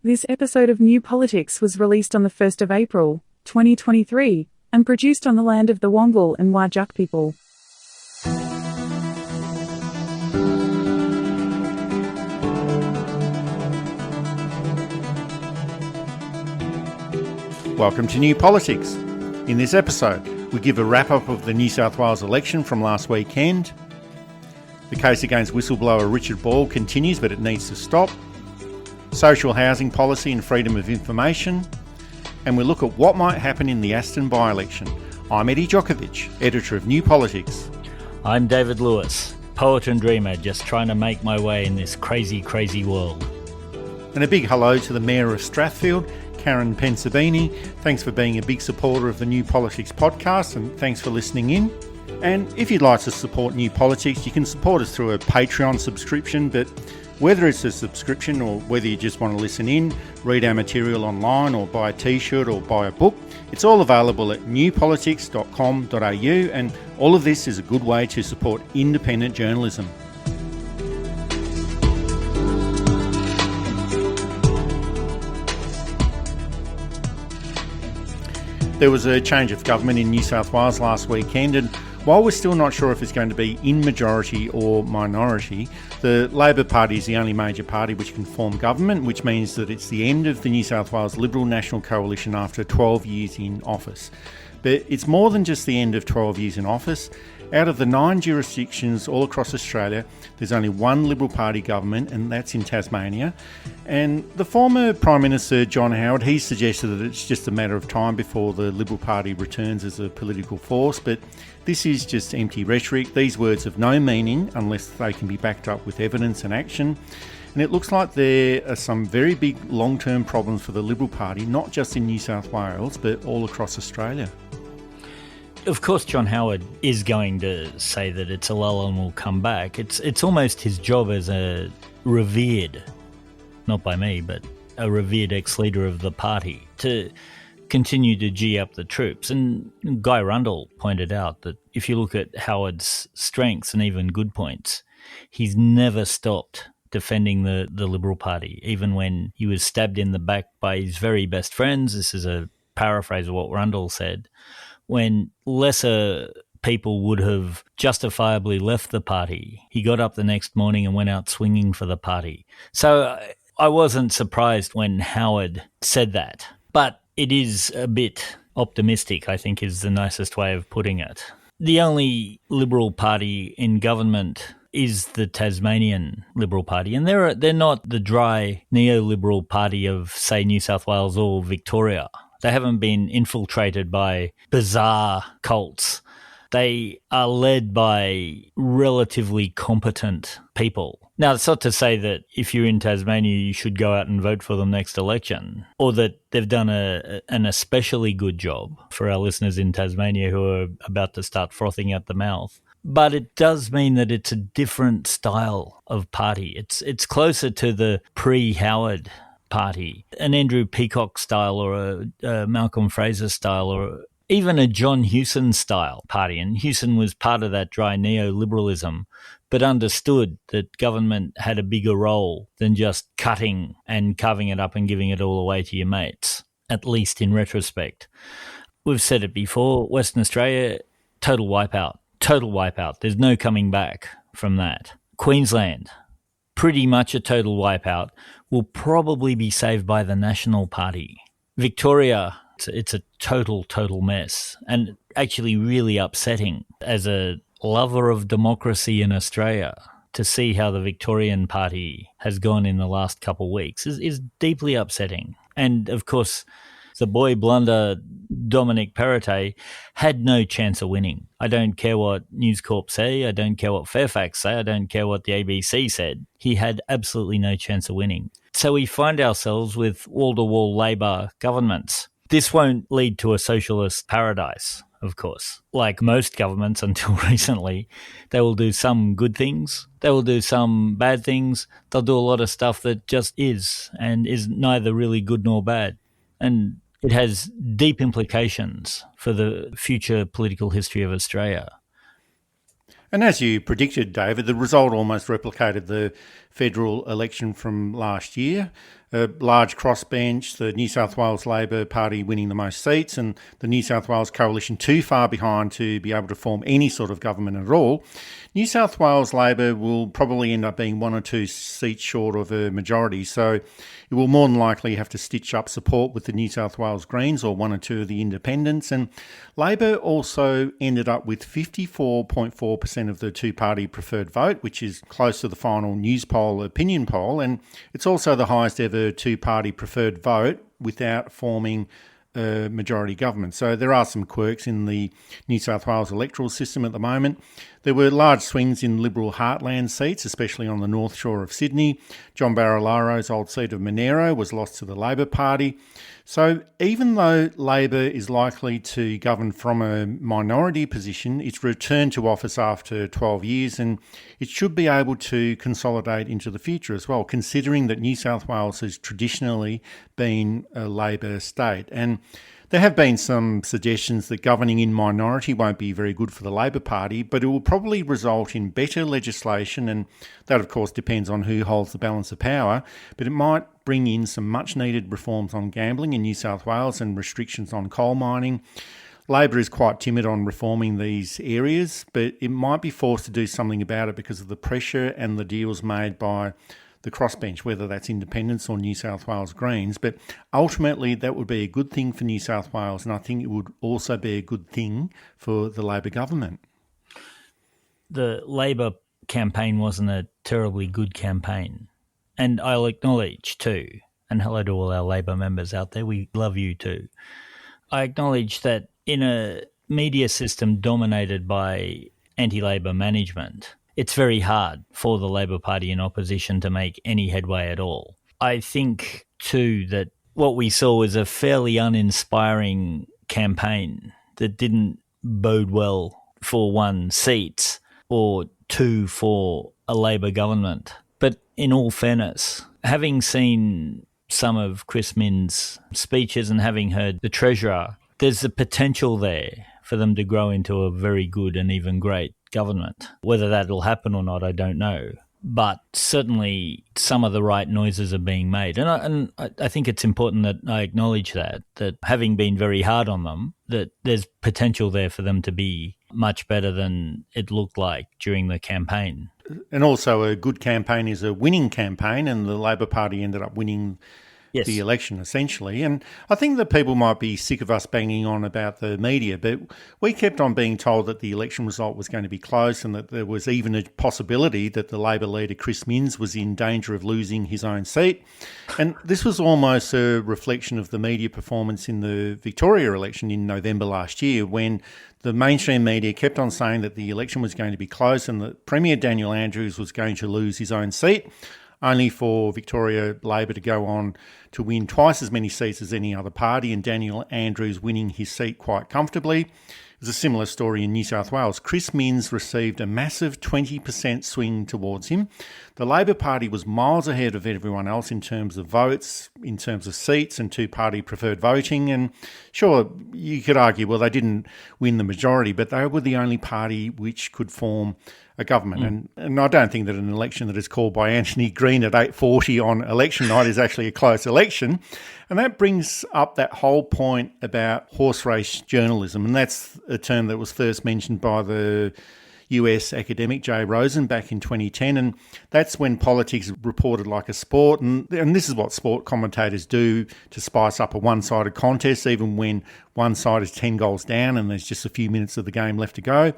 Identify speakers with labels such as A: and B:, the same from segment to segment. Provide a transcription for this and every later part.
A: This episode of New Politics was released on the 1st of April, 2023, and produced on the land of the Wangal and Whadjuk people.
B: Welcome to New Politics. In this episode, we give a wrap-up of the New South Wales election from last weekend. The case against whistleblower Richard Ball continues, but it needs to stop. Social housing policy and freedom of information. And we look at what might happen in the Aston by-election. I'm Eddie Djokovic, editor of New Politics.
C: I'm David Lewis, poet and dreamer, just trying to make my way in this crazy, crazy world.
B: And a big hello to the Mayor of Strathfield, Karen Pensabini. Thanks for being a big supporter of the New Politics podcast, and thanks for listening in. And if you'd like to support New Politics, you can support us through a Patreon subscription, but whether it's a subscription or whether you just want to listen in, read our material online or buy a t-shirt or buy a book, it's all available at newpolitics.com.au, and all of this is a good way to support independent journalism. There was a change of government in New South Wales last weekend, and while we're still not sure if it's going to be in majority or minority, the Labor Party is the only major party which can form government, which means that it's the end of the New South Wales Liberal National Coalition after 12 years in office. But it's more than just the end of 12 years in office. Out of the 9 jurisdictions all across Australia, there's only one Liberal Party government, and that's in Tasmania. And the former Prime Minister, John Howard, he suggested that it's just a matter of time before the Liberal Party returns as a political force, but this is just empty rhetoric. These words have no meaning unless they can be backed up with evidence and action. And it looks like there are some very big long-term problems for the Liberal Party, not just in New South Wales, but all across Australia.
C: Of course, John Howard is going to say that it's a lull and will come back. It's almost his job as a revered, not by me, but a revered ex-leader of the party, to continue to gee up the troops. And Guy Rundle pointed out that if you look at Howard's strengths and even good points, he's never stopped defending the Liberal Party, even when he was stabbed in the back by his very best friends. This is a paraphrase of what Rundle said. When lesser people would have justifiably left the party, he got up the next morning and went out swinging for the party. So I wasn't surprised when Howard said that. But it is a bit optimistic, I think, is the nicest way of putting it. The only Liberal Party in government is the Tasmanian Liberal Party, and they're not the dry neoliberal party of, say, New South Wales or Victoria. They haven't been infiltrated by bizarre cults. They are led by relatively competent people. Now, it's not to say that if you're in Tasmania, you should go out and vote for them next election, or that they've done an especially good job for our listeners in Tasmania who are about to start frothing at the mouth. But it does mean that it's a different style of party. It's closer to the pre-Howard party, an Andrew Peacock style or a Malcolm Fraser style or even a John Hewson style party. And Hewson was part of that dry neoliberalism, but understood that government had a bigger role than just cutting and carving it up and giving it all away to your mates, at least in retrospect. We've said it before, Western Australia, total wipeout. Total wipeout. There's no coming back from that. Queensland, pretty much a total wipeout, will probably be saved by the National Party. Victoria, it's a total mess, and actually really upsetting as a lover of democracy in Australia to see how the Victorian Party has gone in the last couple of weeks is deeply upsetting. And of course, the boy blunder Dominic Perrottet had no chance of winning. I don't care what News Corp say. I don't care what Fairfax say. I don't care what the ABC said. He had absolutely no chance of winning. So we find ourselves with wall-to-wall Labor governments. This won't lead to a socialist paradise, of course. Like most governments until recently, they will do some good things. They will do some bad things. They'll do a lot of stuff that just is and is neither really good nor bad. And it has deep implications for the future political history of Australia.
B: And as you predicted, David, the result almost replicated the federal election from last year. A large crossbench, the New South Wales Labor Party winning the most seats, and the New South Wales Coalition too far behind to be able to form any sort of government at all. New South Wales Labor will probably end up being 1 or 2 seats short of a majority, so it will more than likely have to stitch up support with the New South Wales Greens or 1 or 2 of the independents. And Labor also ended up with 54.4% of the two-party preferred vote, which is close to the final Newspoll opinion poll, and it's also the highest ever two-party preferred vote without forming a majority government. So there are some quirks in the New South Wales electoral system at the moment. There were large swings in Liberal heartland seats, especially on the North Shore of Sydney. John Barilaro's old seat of Monero was lost to the Labor Party. So even though Labor is likely to govern from a minority position, it's returned to office after 12 years, and it should be able to consolidate into the future as well, considering that New South Wales has traditionally been a Labor state. And there have been some suggestions that governing in minority won't be very good for the Labor Party, but it will probably result in better legislation, and that of course depends on who holds the balance of power, but it might bring in some much needed reforms on gambling in New South Wales and restrictions on coal mining. Labor is quite timid on reforming these areas, but it might be forced to do something about it because of the pressure and the deals made by the crossbench, whether that's independents or New South Wales Greens. But ultimately, that would be a good thing for New South Wales, and I think it would also be a good thing for the Labor government.
C: The Labor campaign wasn't a terribly good campaign. And I'll acknowledge too, and hello to all our Labor members out there, we love you too. I acknowledge that in a media system dominated by anti-Labor management, it's very hard for the Labor Party in opposition to make any headway at all. I think, too, that what we saw was a fairly uninspiring campaign that didn't bode well for 1 seat or 2 for a Labor government. But in all fairness, having seen some of Chris Minns' speeches and having heard the Treasurer, there's the potential there for them to grow into a very good and even great government. Whether that'll happen or not, I don't know. But certainly some of the right noises are being made. And I think it's important that I acknowledge that having been very hard on them, that there's potential there for them to be much better than it looked like during the campaign.
B: And also a good campaign is a winning campaign, and the Labor Party ended up winning the election, essentially. And I think that people might be sick of us banging on about the media, but we kept on being told that the election result was going to be close and that there was even a possibility that the Labor leader, Chris Minns, was in danger of losing his own seat. And this was almost a reflection of the media performance in the Victoria election in November last year, when the mainstream media kept on saying that the election was going to be close and that Premier Daniel Andrews was going to lose his own seat, only for Victoria Labor to go on to win twice as many seats as any other party, and Daniel Andrews winning his seat quite comfortably. It was a similar story in New South Wales. Chris Minns received a massive 20% swing towards him. The Labor Party was miles ahead of everyone else in terms of votes, in terms of seats and two-party preferred voting. And sure, you could argue, well, they didn't win the majority, but they were the only party which could form a government. And I don't think that an election that is called by Anthony Green at 8:40 on election night is actually a close election. And that brings up that whole point about horse race journalism. And that's a term that was first mentioned by the US academic Jay Rosen back in 2010. And that's when politics reported like a sport. And this is what sport commentators do to spice up a one-sided contest, even when one side is 10 goals down and there's just a few minutes of the game left to go.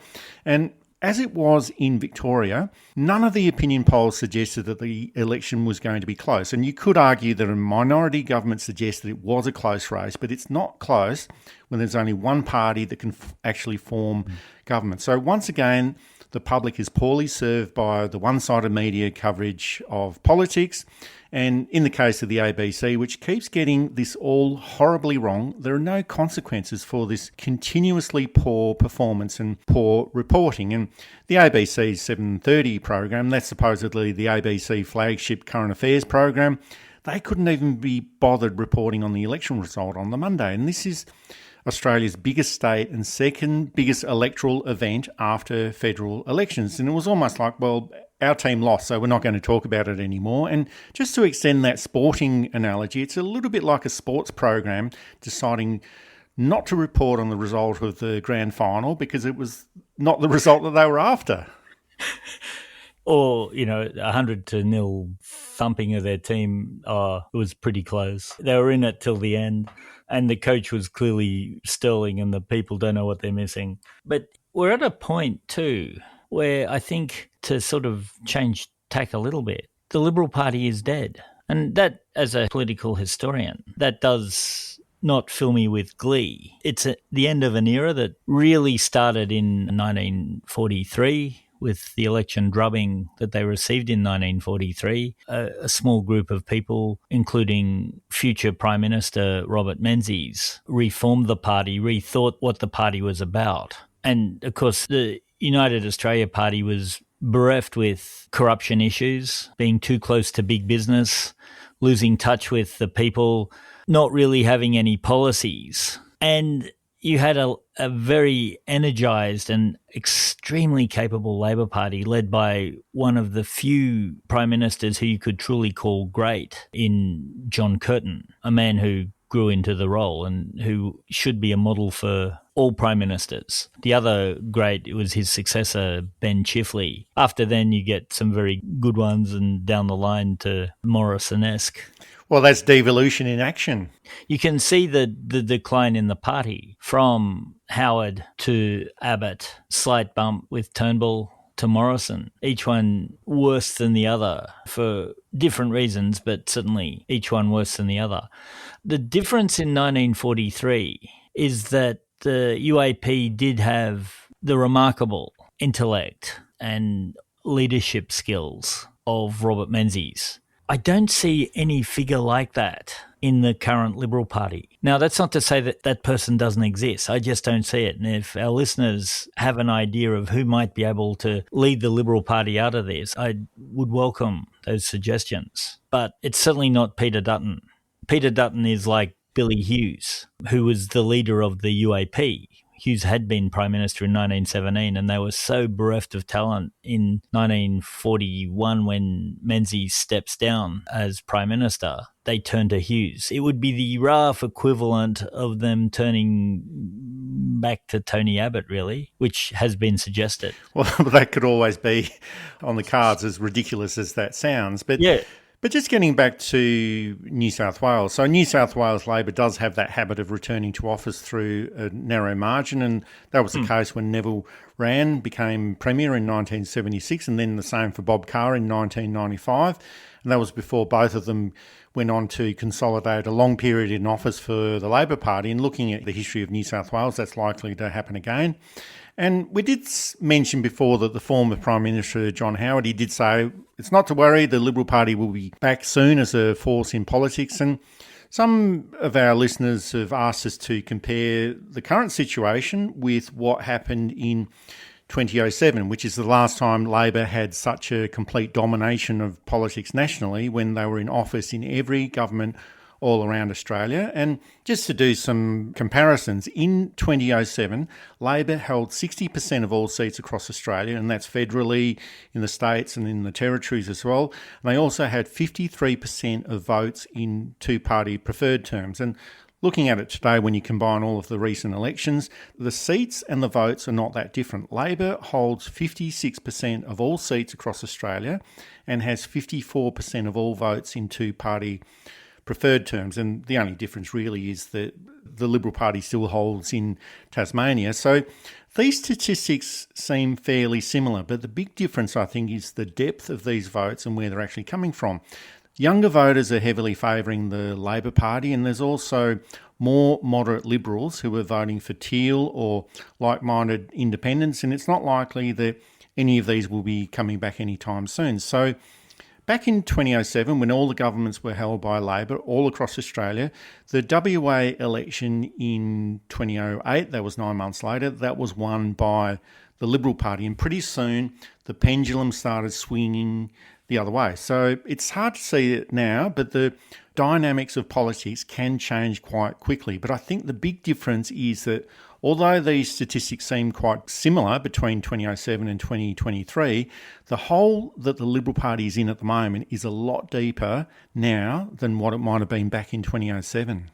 B: And as it was in Victoria, none of the opinion polls suggested that the election was going to be close. And you could argue that a minority government suggests that it was a close race, but it's not close when there's only one party that can actually form government. So once again, the public is poorly served by the one-sided media coverage of politics. And in the case of the ABC, which keeps getting this all horribly wrong, there are no consequences for this continuously poor performance and poor reporting. And the ABC's 7:30 program, that's supposedly the ABC flagship current affairs program, they couldn't even be bothered reporting on the election result on the Monday. And this is Australia's biggest state and second biggest electoral event after federal elections. And it was almost like, well, our team lost, so we're not going to talk about it anymore. And just to extend that sporting analogy, it's a little bit like a sports program deciding not to report on the result of the grand final because it was not the result that they were after.
C: Or, 100-0 thumping of their team. It was pretty close. They were in it till the end, and the coach was clearly sterling, and the people don't know what they're missing. But we're at a point too where I think, to sort of change tack a little bit, the Liberal Party is dead. And that, as a political historian, that does not fill me with glee. It's the end of an era that really started in 1943 with the election drubbing that they received in 1943. A small group of people, including future Prime Minister Robert Menzies, reformed the party, rethought what the party was about. And, of course, the United Australia Party was bereft with corruption issues, being too close to big business, losing touch with the people, not really having any policies. And you had a very energised and extremely capable Labor Party led by one of the few prime ministers who you could truly call great in John Curtin, a man who grew into the role and who should be a model for all prime ministers. The other great was his successor, Ben Chifley. After then, you get some very good ones, and down the line to Morrison-esque.
B: Well, that's devolution in action.
C: You can see the decline in the party from Howard to Abbott, slight bump with Turnbull to Morrison, each one worse than the other for different reasons, but certainly each one worse than the other. The difference in 1943 is that the UAP did have the remarkable intellect and leadership skills of Robert Menzies. I don't see any figure like that in the current Liberal Party. Now, that's not to say that that person doesn't exist. I just don't see it. And if our listeners have an idea of who might be able to lead the Liberal Party out of this, I would welcome those suggestions. But it's certainly not Peter Dutton. Peter Dutton is like Billy Hughes, who was the leader of the UAP. Hughes had been Prime Minister in 1917, and they were so bereft of talent in 1941 when Menzies steps down as Prime Minister, they turned to Hughes. It would be the rough equivalent of them turning back to Tony Abbott, really, which has been suggested.
B: Well, that could always be on the cards, as ridiculous as that sounds. But
C: yeah.
B: But just getting back to New South Wales. So New South Wales Labor does have that habit of returning to office through a narrow margin, and that was the case when Neville Wran became Premier in 1976, and then the same for Bob Carr in 1995. And that was before both of them went on to consolidate a long period in office for the Labor Party. And looking at the history of New South Wales, that's likely to happen again. And we did mention before that the former Prime Minister, John Howard, he did say it's not to worry, the Liberal Party will be back soon as a force in politics. And some of our listeners have asked us to compare the current situation with what happened in 2007, which is the last time Labor had such a complete domination of politics nationally, when they were in office in every government all around Australia. And just to do some comparisons, in 2007, Labor held 60% of all seats across Australia, and that's federally, in the states and in the territories as well. And they also had 53% of votes in two-party preferred terms. And looking at it today, when you combine all of the recent elections, the seats and the votes are not that different. Labor holds 56% of all seats across Australia and has 54% of all votes in two-party preferred terms, and the only difference really is that the Liberal Party still holds in Tasmania. So these statistics seem fairly similar, but the big difference, I think, is the depth of these votes and where they're actually coming from. Younger voters are heavily favouring the Labor Party, and there's also more moderate Liberals who are voting for Teal or like-minded independents, and it's not likely that any of these will be coming back anytime soon. So back in 2007, when all the governments were held by Labor all across Australia, the WA election in 2008, that was 9 months later, that was won by the Liberal Party. And pretty soon, the pendulum started swinging the other way. So it's hard to see it now, but the dynamics of politics can change quite quickly. But I think the big difference is that Although these statistics seem quite similar between 2007 and 2023, the hole that the Liberal Party is in at the moment is a lot deeper now than what it might have been back in 2007.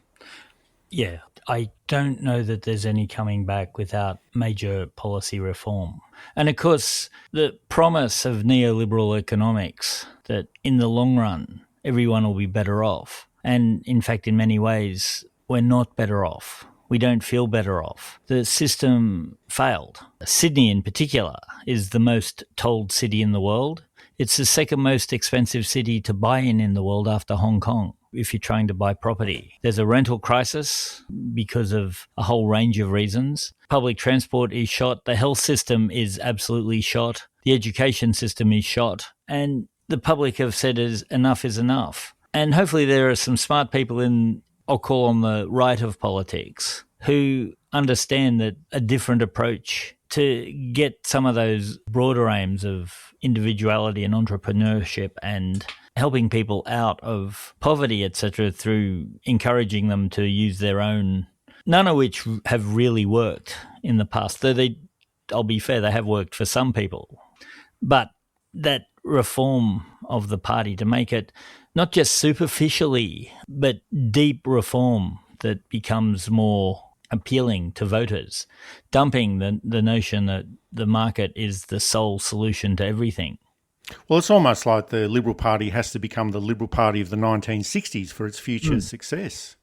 C: Yeah, I don't know that there's any coming back without major policy reform. And of course, the promise of neoliberal economics that in the long run, everyone will be better off. And in fact, in many ways, we're not better off. We don't feel better off. The system failed. Sydney in particular is the most tolled city in the world. It's the second most expensive city to buy in the world after Hong Kong if you're trying to buy property. There's a rental crisis because of a whole range of reasons. Public transport is shot. The health system is absolutely shot. The education system is shot. And the public have said enough is enough. And hopefully there are some smart people in, I'll call on the right of politics, who understand that a different approach to get some of those broader aims of individuality and entrepreneurship and helping people out of poverty, etc., through encouraging them to use their own, none of which have really worked in the past. Though I'll be fair, they have worked for some people. But that reform of the party to make it not just superficially, but deep reform that becomes more appealing to voters, dumping the notion that the market is the sole solution to everything.
B: Well, it's almost like the Liberal Party has to become the Liberal Party of the 1960s for its future success.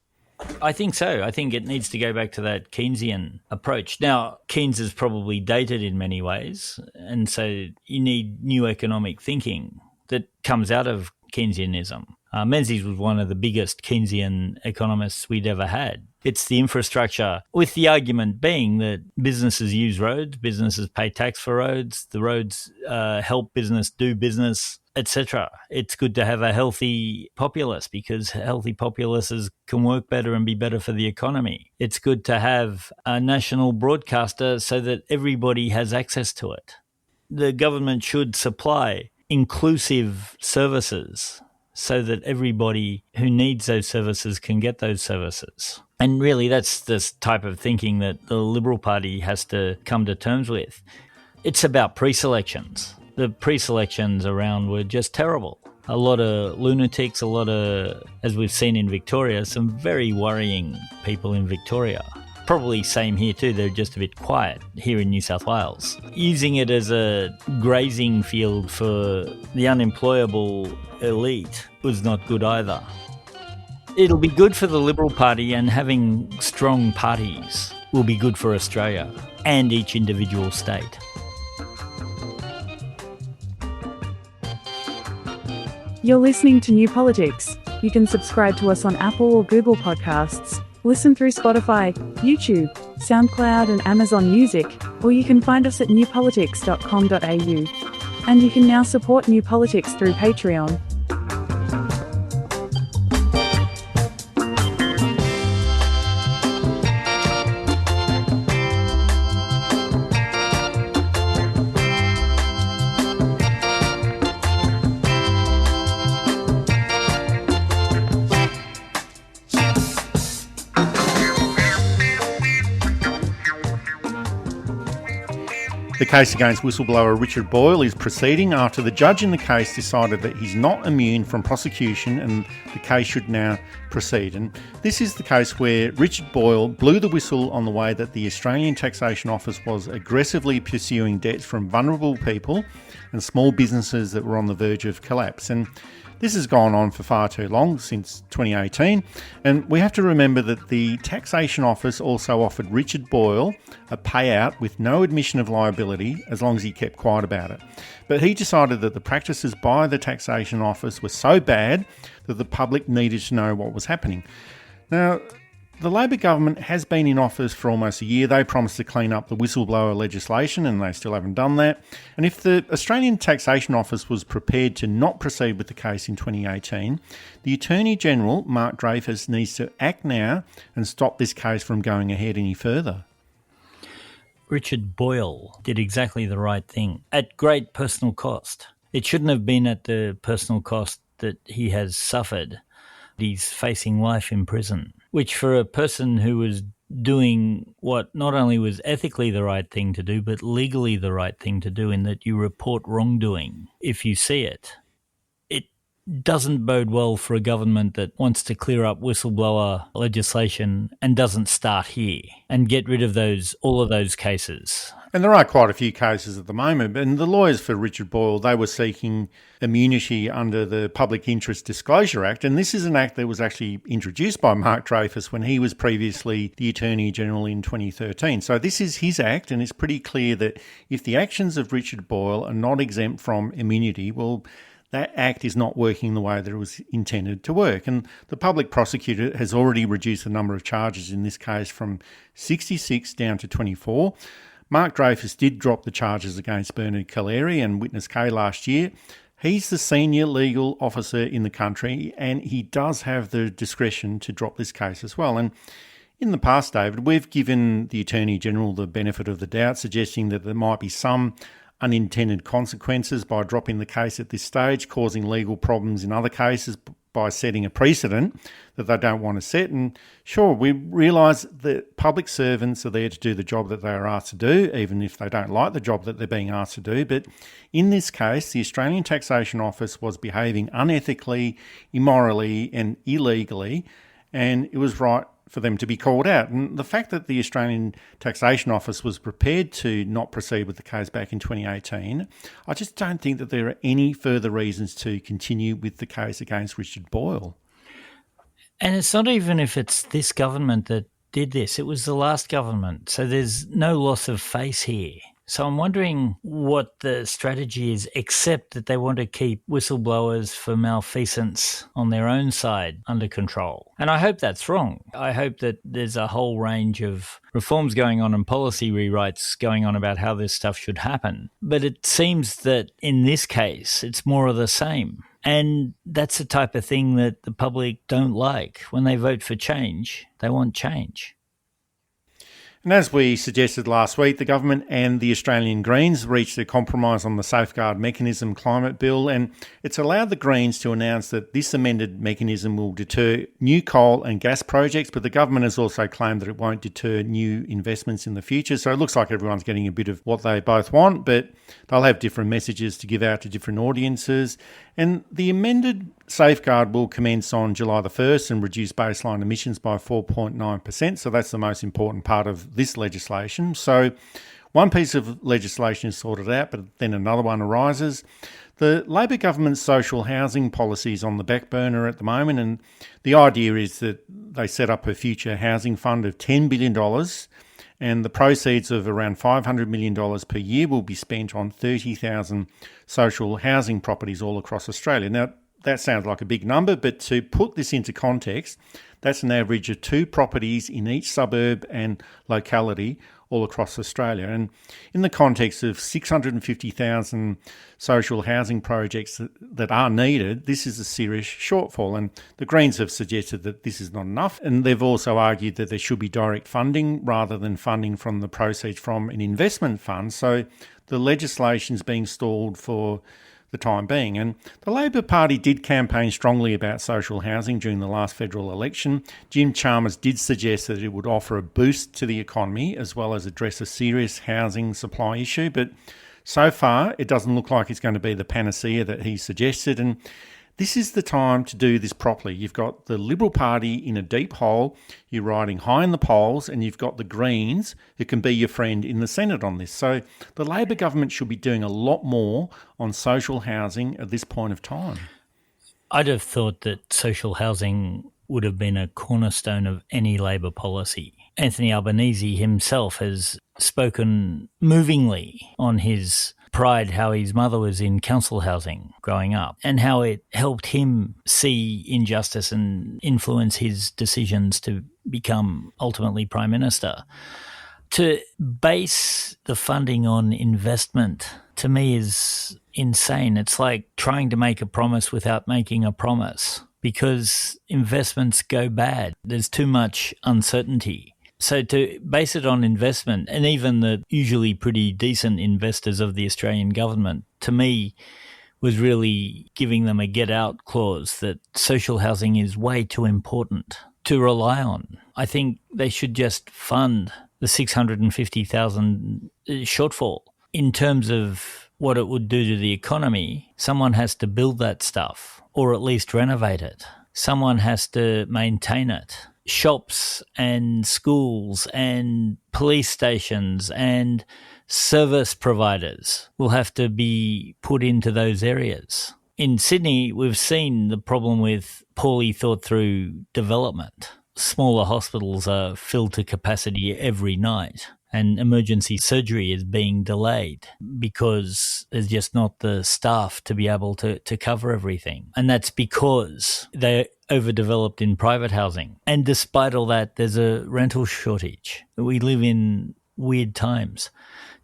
C: I think so. I think it needs to go back to that Keynesian approach. Now, Keynes is probably dated in many ways, and so you need new economic thinking that comes out of Keynesianism. Menzies was one of the biggest Keynesian economists we'd ever had. It's the infrastructure, with the argument being that businesses use roads, businesses pay tax for roads, the roads help business do business, etc. It's good to have a healthy populace because healthy populaces can work better and be better for the economy. It's good to have a national broadcaster so that everybody has access to it. The government should supply inclusive services so that everybody who needs those services can get those services. And really, that's the type of thinking that the Liberal Party has to come to terms with. It's about pre-selections. The pre-selections around were just terrible. A lot of lunatics, a lot of, as we've seen in Victoria, some very worrying people in Victoria. Probably same here too, they're just a bit quiet here in New South Wales. Using it as a grazing field for the unemployable elite was not good either. It'll be good for the Liberal Party, and having strong parties will be good for Australia and each individual state.
A: You're listening to New Politics. You can subscribe to us on Apple or Google Podcasts, listen through Spotify, YouTube, SoundCloud and Amazon Music, or you can find us at newpolitics.com.au. And you can now support New Politics through Patreon.
B: The case against whistleblower Richard Boyle is proceeding after the judge in the case decided that he's not immune from prosecution and the case should now proceed. And this is the case where Richard Boyle blew the whistle on the way that the Australian Taxation Office was aggressively pursuing debts from vulnerable people and small businesses that were on the verge of collapse. And this has gone on for far too long, since 2018, and we have to remember that the Taxation Office also offered Richard Boyle a payout with no admission of liability as long as he kept quiet about it. But he decided that the practices by the Taxation Office were so bad that the public needed to know what was happening. Now, the Labor government has been in office for almost a year. They promised to clean up the whistleblower legislation and they still haven't done that. And if the Australian Taxation Office was prepared to not proceed with the case in 2018, the Attorney-General, Mark Dreyfus, needs to act now and stop this case from going ahead any further.
C: Richard Boyle did exactly the right thing at great personal cost. It shouldn't have been at the personal cost that he has suffered. He's facing life in prison, which for a person who was doing what not only was ethically the right thing to do, but legally the right thing to do, in that you report wrongdoing if you see it. It doesn't bode well for a government that wants to clear up whistleblower legislation and doesn't start here and get rid of all of those cases.
B: And there are quite a few cases at the moment. And the lawyers for Richard Boyle, they were seeking immunity under the Public Interest Disclosure Act. And this is an act that was actually introduced by Mark Dreyfus when he was previously the Attorney General in 2013. So this is his act, and it's pretty clear that if the actions of Richard Boyle are not exempt from immunity, well, that act is not working the way that it was intended to work. And the public prosecutor has already reduced the number of charges in this case from 66 down to 24. Mark Dreyfus did drop the charges against Bernard Collaery and Witness K last year. He's the senior legal officer in the country, and he does have the discretion to drop this case as well. And in the past, David, we've given the Attorney General the benefit of the doubt, suggesting that there might be some unintended consequences by dropping the case at this stage, causing legal problems in other cases by setting a precedent that they don't want to set. And sure, we realise that public servants are there to do the job that they are asked to do, even if they don't like the job that they're being asked to do. But in this case, the Australian Taxation Office was behaving unethically, immorally and illegally, and it was right for them to be called out. And the fact that the Australian Taxation Office was prepared to not proceed with the case back in 2018, I just don't think that there are any further reasons to continue with the case against Richard Boyle.
C: And it's not even if it's this government that did this. It was the last government. So there's no loss of face here. So I'm wondering what the strategy is, except that they want to keep whistleblowers for malfeasance on their own side under control. And I hope that's wrong. I hope that there's a whole range of reforms going on and policy rewrites going on about how this stuff should happen. But it seems that in this case, it's more of the same. And that's the type of thing that the public don't like. When they vote for change, they want change.
B: And as we suggested last week, the government and the Australian Greens reached a compromise on the Safeguard Mechanism climate bill, and it's allowed the Greens to announce that this amended mechanism will deter new coal and gas projects, but the government has also claimed that it won't deter new investments in the future. So it looks like everyone's getting a bit of what they both want, but they'll have different messages to give out to different audiences. And the amended Safeguard will commence on July the 1st and reduce baseline emissions by 4.9%. So that's the most important part of this legislation. So one piece of legislation is sorted out, but then another one arises. The Labor government's social housing policy is on the back burner at the moment, and the idea is that they set up a future housing fund of $10 billion, and the proceeds of around $500 million per year will be spent on 30,000 social housing properties all across Australia. Now, that sounds like a big number, but to put this into context, that's an average of 2 properties in each suburb and locality all across Australia. And in the context of 650,000 social housing projects that are needed, this is a serious shortfall. And the Greens have suggested that this is not enough. And they've also argued that there should be direct funding rather than funding from the proceeds from an investment fund. So the legislation is being stalled for the time being. And the Labor Party did campaign strongly about social housing during the last federal election. Jim Chalmers did suggest that it would offer a boost to the economy as well as address a serious housing supply issue. But so far, it doesn't look like it's going to be the panacea that he suggested. And this is the time to do this properly. You've got the Liberal Party in a deep hole, you're riding high in the polls, and you've got the Greens who can be your friend in the Senate on this. So the Labor government should be doing a lot more on social housing at this point of time.
C: I'd have thought that social housing would have been a cornerstone of any Labor policy. Anthony Albanese himself has spoken movingly on his pride how his mother was in council housing growing up and how it helped him see injustice and influence his decisions to become ultimately Prime Minister. To base the funding on investment, to me, is insane. It's like trying to make a promise without making a promise because investments go bad. There's too much uncertainty. So to base it on investment, and even the usually pretty decent investors of the Australian government, to me, was really giving them a get-out clause that social housing is way too important to rely on. I think they should just fund the 650,000 shortfall. In terms of what it would do to the economy, someone has to build that stuff or at least renovate it. Someone has to maintain it. Shops and schools and police stations and service providers will have to be put into those areas. In Sydney, we've seen the problem with poorly thought through development. Smaller hospitals are filled to capacity every night, and emergency surgery is being delayed because there's just not the staff to be able to cover everything. And that's because they're overdeveloped in private housing. And despite all that, there's a rental shortage. We live in weird times.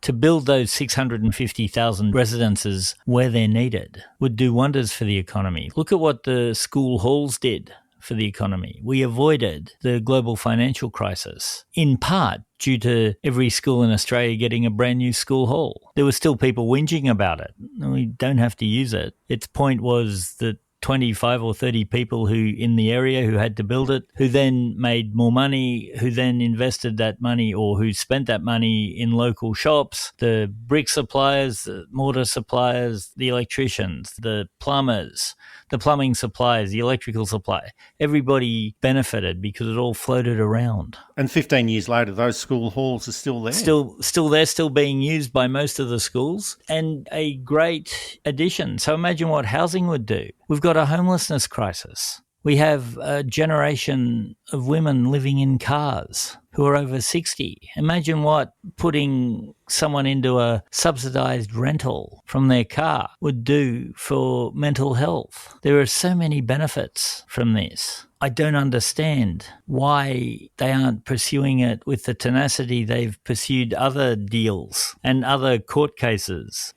C: To build those 650,000 residences where they're needed would do wonders for the economy. Look at what the school halls did for the economy. We avoided the global financial crisis, in part due to every school in Australia getting a brand new school hall. There were still people whinging about it. We don't have to use it. Its point was that 25 or 30 people who in the area who had to build it, who then made more money, who then invested that money or who spent that money in local shops, the brick suppliers, the mortar suppliers, the electricians, the plumbers, the plumbing suppliers, the electrical supply. Everybody benefited because it all floated around.
B: And 15 years later, those school halls are still there.
C: Still there, still being used by most of the schools, and a great addition. So imagine what housing would do. We've got a homelessness crisis. We have a generation of women living in cars who are over 60. Imagine what putting someone into a subsidised rental from their car would do for mental health. There are so many benefits from this. I don't understand why they aren't pursuing it with the tenacity they've pursued other deals and other court cases.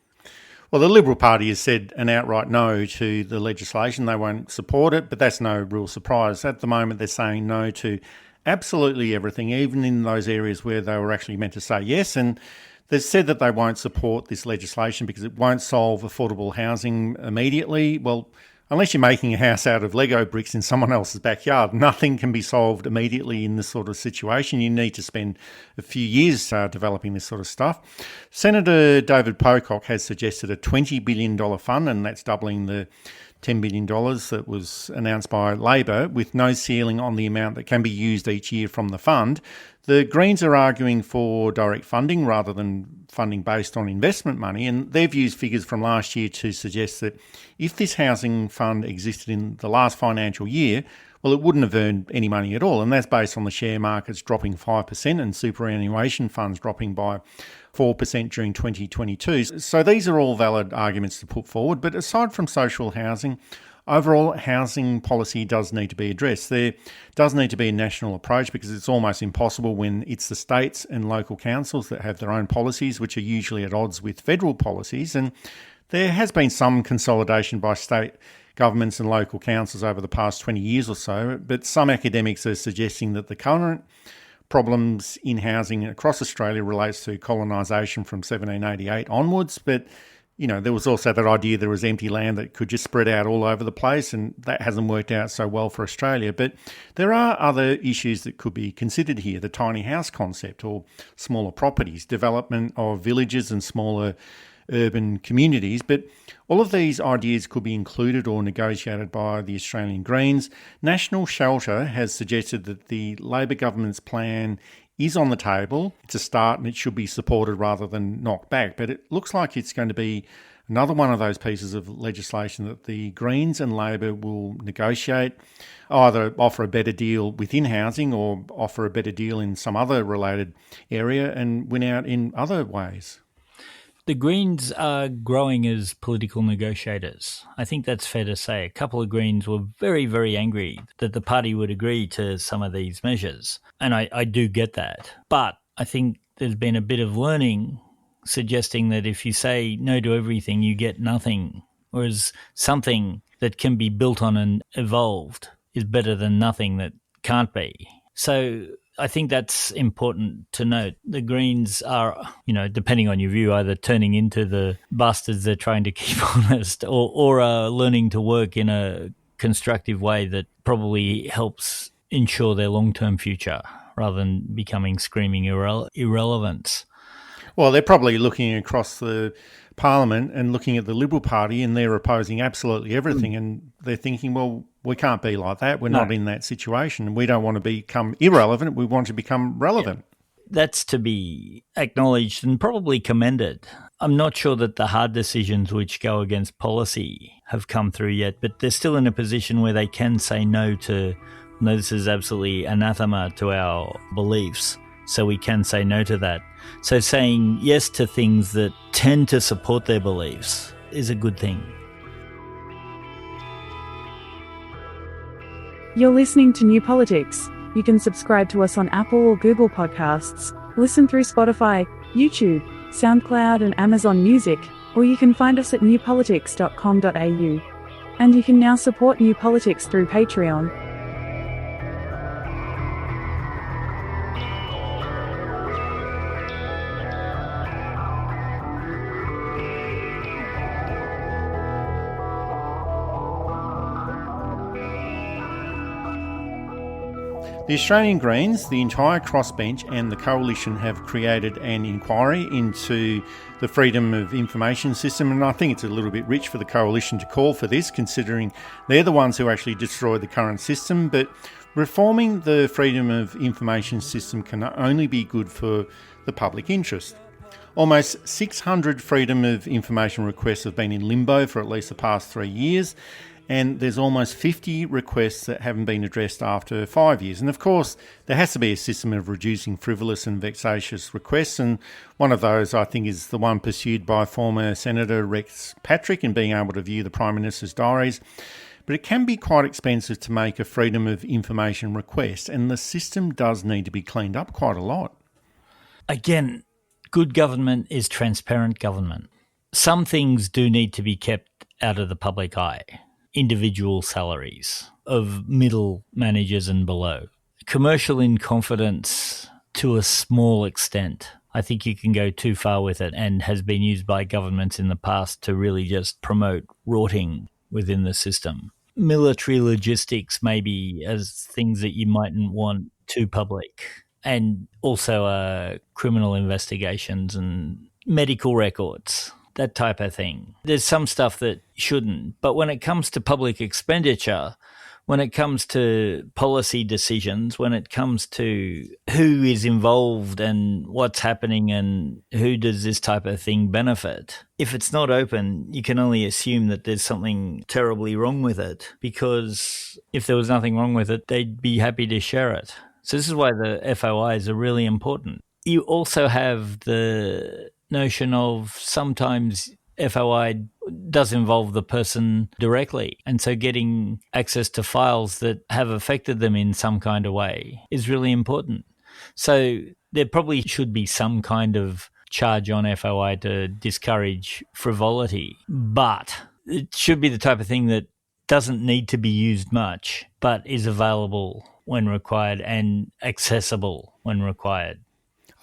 B: Well, the Liberal Party has said an outright no to the legislation. They won't support it, but that's no real surprise. At the moment, they're saying no to absolutely everything, even in those areas where they were actually meant to say yes. And they've said that they won't support this legislation because it won't solve affordable housing immediately. Well, unless you're making a house out of Lego bricks in someone else's backyard, nothing can be solved immediately in this sort of situation. You need to spend a few years developing this sort of stuff. Senator David Pocock has suggested a $20 billion fund, and that's doubling the $10 billion that was announced by Labor, with no ceiling on the amount that can be used each year from the fund. The Greens are arguing for direct funding rather than funding based on investment money, and they've used figures from last year to suggest that if this housing fund existed in the last financial year, well, it wouldn't have earned any money at all, and that's based on the share markets dropping 5% and superannuation funds dropping by 4% during 2022. So these are all valid arguments to put forward, but aside from social housing, overall housing policy does need to be addressed. There does need to be a national approach because it's almost impossible when it's the states and local councils that have their own policies, which are usually at odds with federal policies. And there has been some consolidation by state governments and local councils over the past 20 years or so, but some academics are suggesting that the current problems in housing across Australia relates to colonisation from 1788 onwards, but there was also that idea there was empty land that could just spread out all over the place, and that hasn't worked out so well for Australia. But there are other issues that could be considered here. The tiny house concept or smaller properties, development of villages and smaller urban communities. But all of these ideas could be included or negotiated by the Australian Greens. National Shelter has suggested that the Labor government's plan is on the table. It's a start and it should be supported rather than knocked back. But it looks like it's going to be another one of those pieces of legislation that the Greens and Labor will negotiate, either offer a better deal within housing or offer a better deal in some other related area and win out in other ways.
C: The Greens are growing as political negotiators. I think that's fair to say. A couple of Greens were very, very angry that the party would agree to some of these measures. And I do get that. But I think there's been a bit of learning suggesting that if you say no to everything, you get nothing. Whereas something that can be built on and evolved is better than nothing that can't be. So I think that's important to note. The Greens are, depending on your view, either turning into the bastards they're trying to keep honest or are learning to work in a constructive way that probably helps ensure their long-term future rather than becoming screaming irrelevance.
B: Well, they're probably looking across the Parliament and looking at the Liberal Party, and they're opposing absolutely everything. And they're thinking, well, we can't be like that. We're not in that situation. We don't want to become irrelevant. We want to become relevant.
C: That's to be acknowledged and probably commended. I'm not sure that the hard decisions which go against policy have come through yet, but they're still in a position where they can say no, this is absolutely anathema to our beliefs. So we can say no to that. So saying yes to things that tend to support their beliefs is a good thing.
A: You're listening to New Politics. You can subscribe to us on Apple or Google Podcasts, listen through Spotify, YouTube, SoundCloud and Amazon Music, or you can find us at newpolitics.com.au. And you can now support New Politics through Patreon.
B: The Australian Greens, the entire crossbench and the Coalition have created an inquiry into the Freedom of Information System, and I think it's a little bit rich for the Coalition to call for this, considering they're the ones who actually destroyed the current system. But reforming the Freedom of Information System can only be good for the public interest. Almost 600 Freedom of Information requests have been in limbo for at least the past 3 years, and there's almost 50 requests that haven't been addressed after 5 years. And of course, there has to be a system of reducing frivolous and vexatious requests, and one of those, I think, is the one pursued by former Senator Rex Patrick in being able to view the Prime Minister's diaries. But it can be quite expensive to make a Freedom of Information request, and the system does need to be cleaned up quite a lot.
C: Again, good government is transparent government. Some things do need to be kept out of the public eye. Individual salaries of middle managers and below. Commercial in confidence to a small extent. I think you can go too far with it and has been used by governments in the past to really just promote rotting within the system. Military logistics maybe as things that you mightn't want too public. And also criminal investigations and medical records. That type of thing. There's some stuff that shouldn't. But when it comes to public expenditure, when it comes to policy decisions, when it comes to who is involved and what's happening and who does this type of thing benefit, if it's not open, you can only assume that there's something terribly wrong with it, because if there was nothing wrong with it, they'd be happy to share it. So this is why the FOIs are really important. You also have the notion of sometimes FOI does involve the person directly, and so getting access to files that have affected them in some kind of way is really important. So there probably should be some kind of charge on FOI to discourage frivolity, but it should be the type of thing that doesn't need to be used much, but is available when required and accessible when required.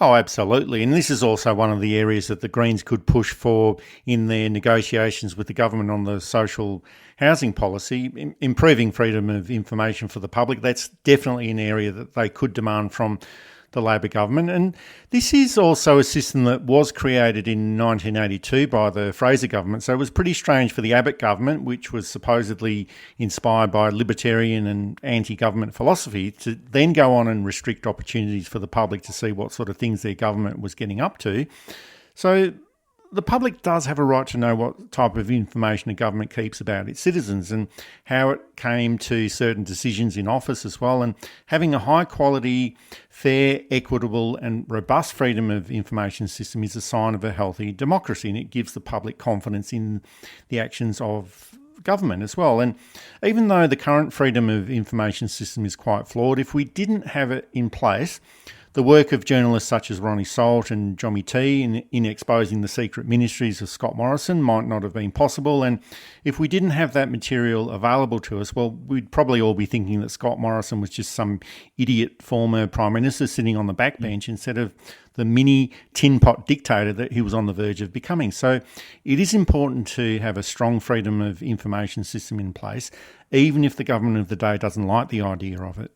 B: Oh, absolutely. And this is also one of the areas that the Greens could push for in their negotiations with the government on the social housing policy, improving freedom of information for the public. That's definitely an area that they could demand from the Labor government. And this is also a system that was created in 1982 by the Fraser government. So it was pretty strange for the Abbott government, which was supposedly inspired by libertarian and anti-government philosophy, to then go on and restrict opportunities for the public to see what sort of things their government was getting up to. So the public does have a right to know what type of information a government keeps about its citizens and how it came to certain decisions in office as well. And having a high quality, fair, equitable and robust freedom of information system is a sign of a healthy democracy, and it gives the public confidence in the actions of government as well. And even though the current freedom of information system is quite flawed, if we didn't have it in place, the work of journalists such as Ronnie Salt and Jommy T in exposing the secret ministries of Scott Morrison might not have been possible. And if we didn't have that material available to us, well, we'd probably all be thinking that Scott Morrison was just some idiot former Prime Minister sitting on the backbench instead of the mini tin pot dictator that he was on the verge of becoming. So it is important to have a strong freedom of information system in place, even if the government of the day doesn't like the idea of it.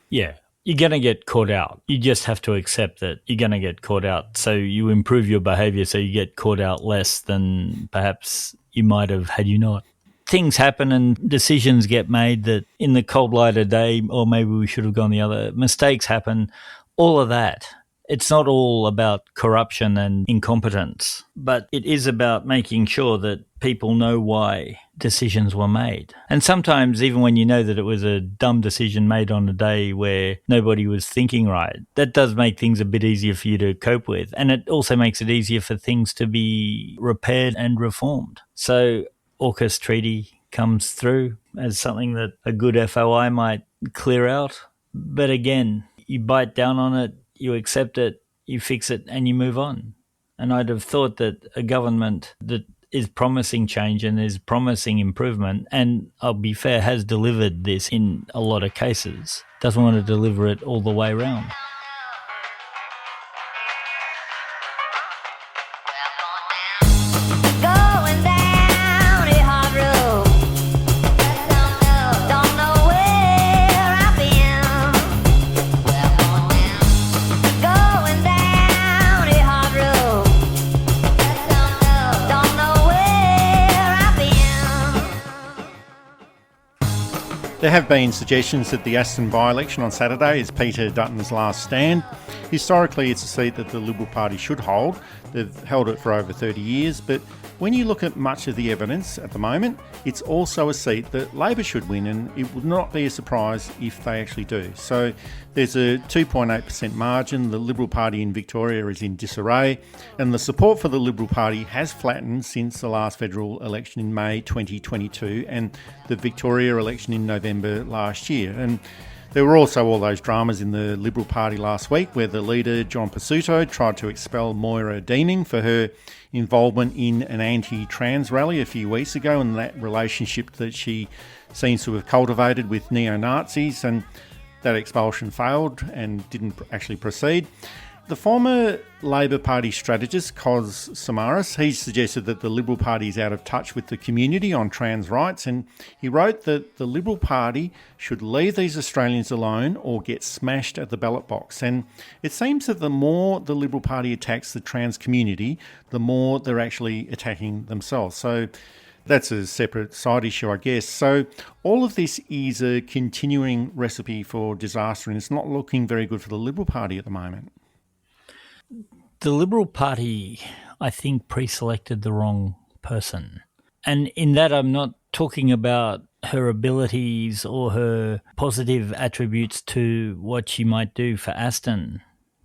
C: Yeah. You're going to get caught out. You just have to accept that you're going to get caught out. So you improve your behavior so you get caught out less than perhaps you might have had you not. Things happen and decisions get made that in the cold light of day, or maybe we should have gone the other. Mistakes happen, all of that. It's not all about corruption and incompetence, but it is about making sure that people know why decisions were made. And sometimes even when you know that it was a dumb decision made on a day where nobody was thinking right, that does make things a bit easier for you to cope with. And it also makes it easier for things to be repaired and reformed. So AUKUS treaty comes through as something that a good FOI might clear out. But again, you bite down on it, you accept it, you fix it, and you move on. And I'd have thought that a government that is promising change and is promising improvement, and I'll be fair, has delivered this in a lot of cases, doesn't want to deliver it all the way around.
B: There have been suggestions that the Aston by-election on Saturday is Peter Dutton's last stand. Historically, it's a seat that the Liberal Party should hold. They've held it for over 30 years, but when you look at much of the evidence at the moment, it's also a seat that Labor should win, and it would not be a surprise if they actually do. So there's a 2.8% margin. The Liberal Party in Victoria is in disarray, and the support for the Liberal Party has flattened since the last federal election in May 2022 and the Victoria election in November last year. And there were also all those dramas in the Liberal Party last week where the leader, John Pesutto, tried to expel Moira Deeming for her involvement in an anti-trans rally a few weeks ago, and that relationship that she seems to have cultivated with neo-Nazis, and that expulsion failed and didn't actually proceed. The former Labor Party strategist, Kos Samaras, he suggested that the Liberal Party is out of touch with the community on trans rights, and he wrote that the Liberal Party should leave these Australians alone or get smashed at the ballot box. And it seems that the more the Liberal Party attacks the trans community, the more they're actually attacking themselves. So that's a separate side issue, I guess. So all of this is a continuing recipe for disaster, and it's not looking very good for the Liberal Party at the moment.
C: The Liberal Party, I think, pre-selected the wrong person. And in that, I'm not talking about her abilities or her positive attributes to what she might do for Aston,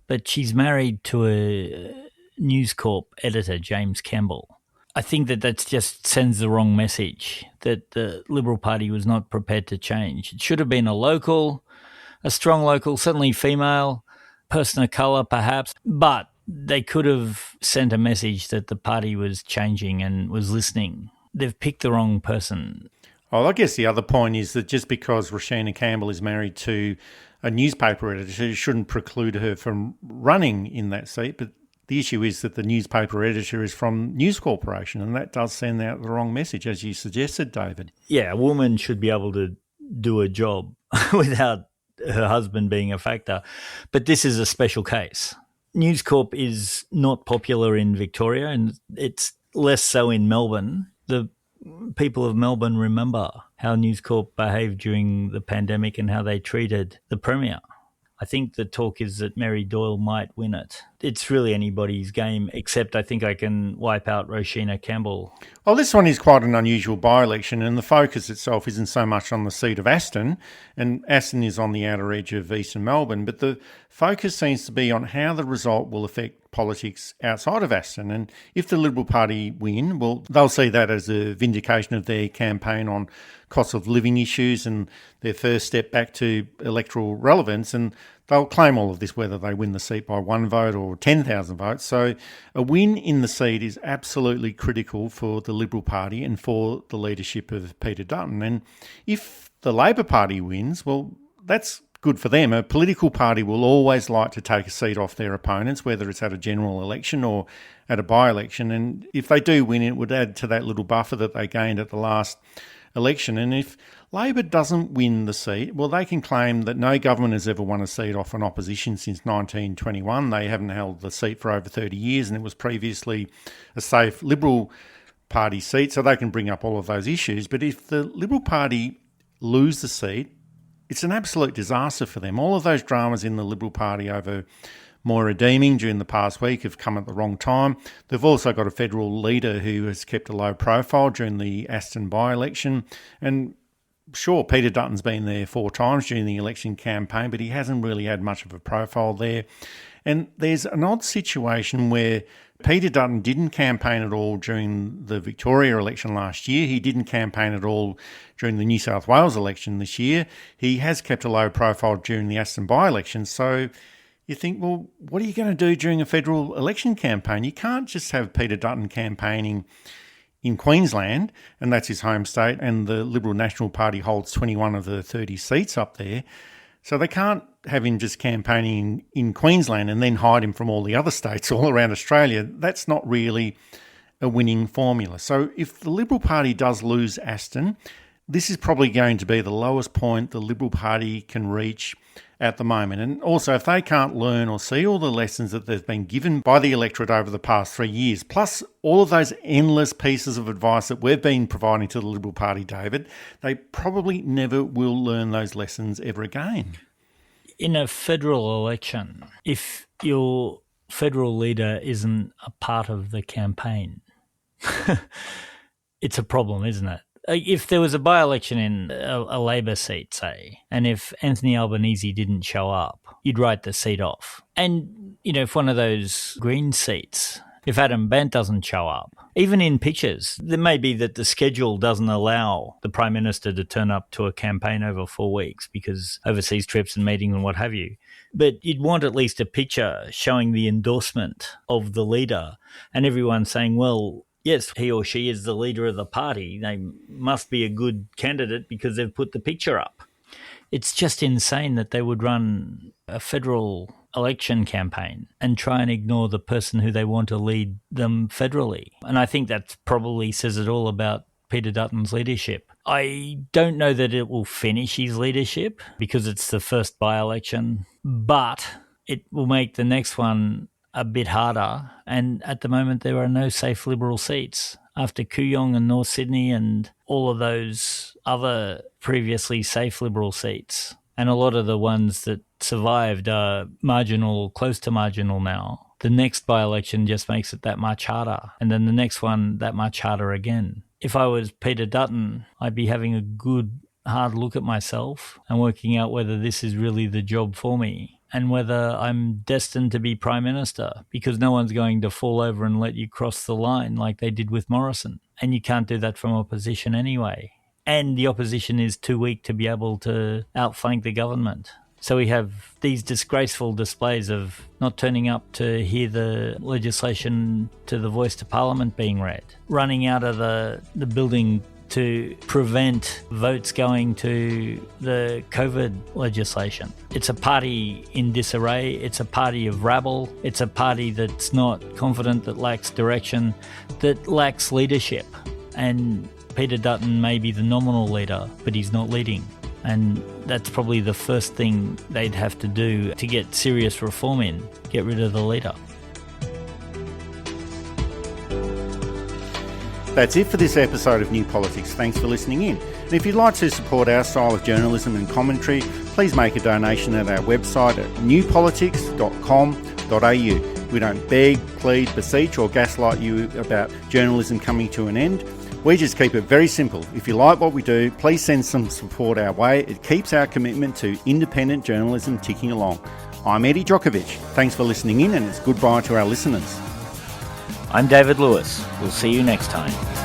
C: but she's married to a News Corp editor, James Campbell. I think that just sends the wrong message, that the Liberal Party was not prepared to change. It should have been a strong local, certainly female, person of colour perhaps, but they could have sent a message that the party was changing and was listening. They've picked the wrong person.
B: Well, I guess the other point is that just because Roshena Campbell is married to a newspaper editor, it shouldn't preclude her from running in that seat. But the issue is that the newspaper editor is from News Corporation, and that does send out the wrong message, as you suggested, David.
C: Yeah, a woman should be able to do a job without her husband being a factor. But this is a special case. News Corp is not popular in Victoria, and it's less so in Melbourne. The people of Melbourne remember how News Corp behaved during the pandemic and how they treated the Premier. I think the talk is that Mary Doyle might win it. It's really anybody's game, except I think I can wipe out Roshena Campbell.
B: Well, this one is quite an unusual by-election, and the focus itself isn't so much on the seat of Aston, and Aston is on the outer edge of eastern Melbourne, but the focus seems to be on how the result will affect politics outside of Aston. And if the Liberal Party win, well, they'll see that as a vindication of their campaign on cost of living issues and their first step back to electoral relevance, and they'll claim all of this whether they win the seat by 1 vote or 10,000 votes. So a win in the seat is absolutely critical for the Liberal Party and for the leadership of Peter Dutton. And if the Labor Party wins, well, that's good for them. A political party will always like to take a seat off their opponents, whether it's at a general election or at a by-election. And if they do win, it would add to that little buffer that they gained at the last election. And if Labor doesn't win the seat, well, they can claim that no government has ever won a seat off an opposition since 1921. They haven't held the seat for over 30 years, and it was previously a safe Liberal Party seat, so they can bring up all of those issues. But if the Liberal Party lose the seat, it's an absolute disaster for them. All of those dramas in the Liberal Party over Moira Deeming during the past week have come at the wrong time. They've also got a federal leader who has kept a low profile during the Aston by-election. And sure, Peter Dutton's been there 4 times during the election campaign, but he hasn't really had much of a profile there. And there's an odd situation where Peter Dutton didn't campaign at all during the Victoria election last year. He didn't campaign at all during the New South Wales election this year. He has kept a low profile during the Aston by-election. So you think, well, what are you going to do during a federal election campaign? You can't just have Peter Dutton campaigning in Queensland, and that's his home state, and the Liberal National Party holds 21 of the 30 seats up there. So they can't have him just campaigning in Queensland and then hide him from all the other states all around Australia. That's not really a winning formula. So if the Liberal Party does lose Aston, this is probably going to be the lowest point the Liberal Party can reach at the moment. And also, if they can't learn or see all the lessons that they've been given by the electorate over the past 3 years, plus all of those endless pieces of advice that we've been providing to the Liberal Party, David, they probably never will learn those lessons ever again.
C: In a federal election, if your federal leader isn't a part of the campaign, it's a problem, isn't it? If there was a by-election in a Labor seat, say, and if Anthony Albanese didn't show up, you'd write the seat off. And, you know, if one of those Green seats, if Adam Bent doesn't show up, even in pictures, there may be that the schedule doesn't allow the Prime Minister to turn up to a campaign over 4 weeks because overseas trips and meetings and what have you. But you'd want at least a picture showing the endorsement of the leader and everyone saying, well, yes, he or she is the leader of the party. They must be a good candidate because they've put the picture up. It's just insane that they would run a federal election campaign and try and ignore the person who they want to lead them federally. And I think that probably says it all about Peter Dutton's leadership. I don't know that it will finish his leadership because it's the first by-election, but it will make the next one a bit harder, and at the moment there are no safe Liberal seats. After Kooyong and North Sydney and all of those other previously safe Liberal seats, and a lot of the ones that survived are marginal, close to marginal now, the next by-election just makes it that much harder, and then the next one that much harder again. If I was Peter Dutton, I'd be having a good hard look at myself and working out whether this is really the job for me, and whether I'm destined to be Prime Minister, because no one's going to fall over and let you cross the line like they did with Morrison. And you can't do that from opposition anyway. And the opposition is too weak to be able to outflank the government. So we have these disgraceful displays of not turning up to hear the legislation to the Voice to Parliament being read, running out of the building to prevent votes going to the COVID legislation. It's a party in disarray. It's a party of rabble. It's a party that's not confident, that lacks direction, that lacks leadership. And Peter Dutton may be the nominal leader, but he's not leading. And that's probably the first thing they'd have to do to get serious reform in, get rid of the leader.
B: That's it for this episode of New Politics. Thanks for listening in. And if you'd like to support our style of journalism and commentary, please make a donation at our website at newpolitics.com.au. We don't beg, plead, beseech or gaslight you about journalism coming to an end. We just keep it very simple. If you like what we do, please send some support our way. It keeps our commitment to independent journalism ticking along. I'm Eddie Djokovic. Thanks for listening in, and it's goodbye to our listeners.
C: I'm David Lewis. We'll see you next time.